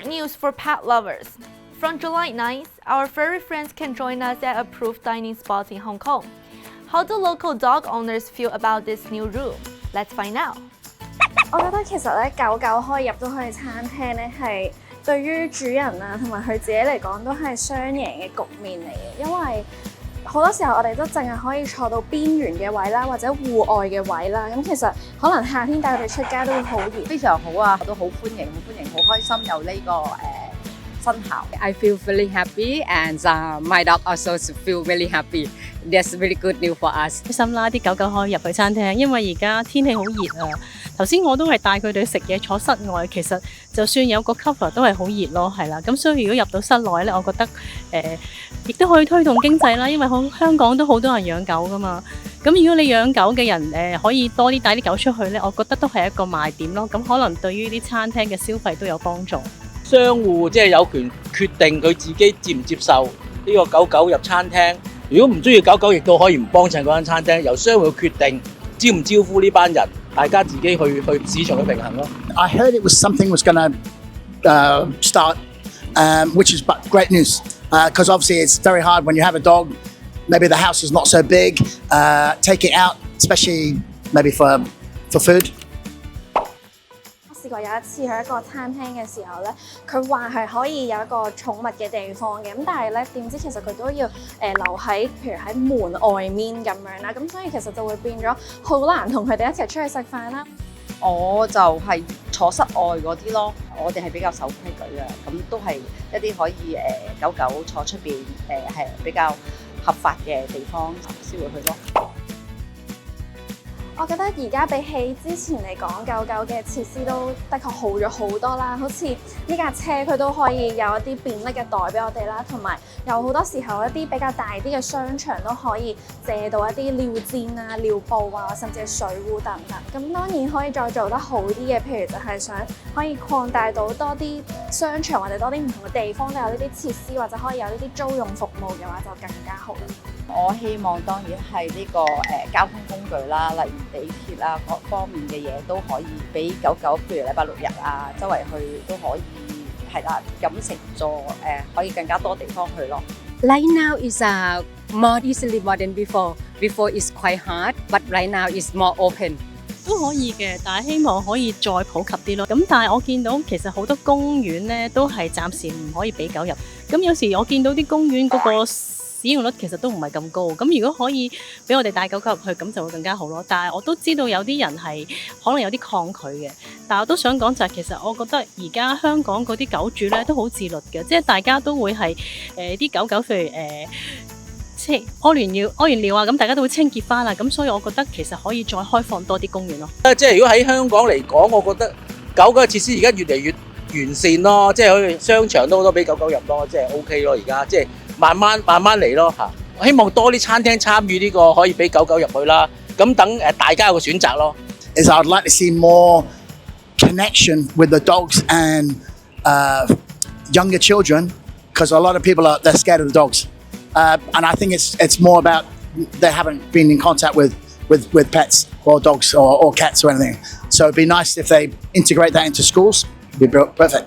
Great news for pet lovers! From July 9th, our furry friends can join us at approved dining spots in Hong Kong. How do local dog owners feel about this new rule? Let's find out. 我覺得其實咧，狗狗可以入到去餐廳咧，係對於主人啊同埋佢自己嚟講都係雙贏嘅局面嚟嘅，因為好多時候我哋都淨係可以坐到邊緣嘅位啦，或者戶外嘅位啦。咁其實可能夏天帶佢哋出街都會好熱。非常好啊，我都好歡迎，好開心有呢個生效。I feel really happy and my dog also feel really happy. That's really good news for us. 開心啦！啲狗狗可以入去餐廳，因為而家天氣好熱啊。頭先我都係帶佢哋食嘢坐室外，其實就算有個 cover 都係好熱咯，係啦。咁所以如果入到室內咧，我覺得亦都可以推動經濟啦，因為香港都好多人養狗噶嘛。咁如果你養狗嘅人可以多啲帶啲狗出去咧，我覺得都係一個賣點咯。咁可能對於啲餐廳嘅消費都有幫助。商戶即係有權決定佢自己接唔接受呢個狗狗入餐廳。如果唔中意狗狗，亦都可以唔幫襯嗰間餐廳，由商戶決定招唔招呼呢班人，大家自己去市場去平衡咯。I heard it was something was going to start, which is great news, because obviously it's very hard when you have a dog. Maybe the house is not so big. Take it out, especially maybe for food. 試過有一次去一個餐廳嘅時候咧，佢話係可以有一個寵物嘅地方嘅，咁但係咧點知其實佢都要留喺譬如喺門外面咁樣啦，咁所以其實就會變咗好難同佢哋一齊出去食飯啦。我就係坐室外嗰啲咯，我哋係比較守規矩嘅，咁都係一啲可以狗狗坐出邊係比較合法嘅地方先會去咯。我覺得而家比起之前嚟講，狗狗嘅設施都的確好咗好多啦。好似呢架車佢都可以有一啲便利嘅袋俾我哋啦，同埋有好多時候一啲比較大啲嘅商場都可以借到一啲尿墊啊、尿布啊，甚至係水壺等等。咁當然可以再做得好啲嘅，譬如就係想可以擴大到多啲商場或者多啲唔同嘅地方都有呢啲設施，或者可以有呢啲租用服務嘅話，就更加好啦。我希望當然係呢個交通工具啦，例如地鐵啊各方面嘅嘢都可以俾狗狗，譬如禮拜六日啊，周圍去都可以係啦，飲食座可以更加多地方去咯。Right now is more easily more than before. Before is quite hard, but right now is more open. 都可以嘅，但係希望可以再普及啲咯。咁但係我見到其實好多公園咧都係暫時唔可以俾狗入。咁有時我見到啲公園嗰個使用率其實都唔係咁高，咁如果可以俾我哋帶狗狗入去，咁就會更加好咯。但係我都知道有啲人係可能有啲抗拒嘅，但係我都想講就係其實我覺得而家香港嗰啲狗主咧都好自律嘅，即係大家都會係啲狗狗譬如即係屙完尿啊，咁大家都會清潔翻啦，咁所以我覺得其實可以再開放多啲公園咯。即係如果喺香港嚟講，我覺得狗狗嘅設施而家越嚟越完善咯，即係好似商場都好多俾狗狗入咯，即係 OK 咯，而家即係。慢慢嚟咯嚇，我希望多啲餐廳參與呢個可以俾狗狗入去啦，咁等大家有個選擇咯。Is I'd like to see more connection with the dogs and younger children, because a lot of people they're scared of the dogs, and I think it's more about they haven't been in contact with pets or dogs or cats or anything. So it'd be nice if they integrate that into schools. It'd be perfect.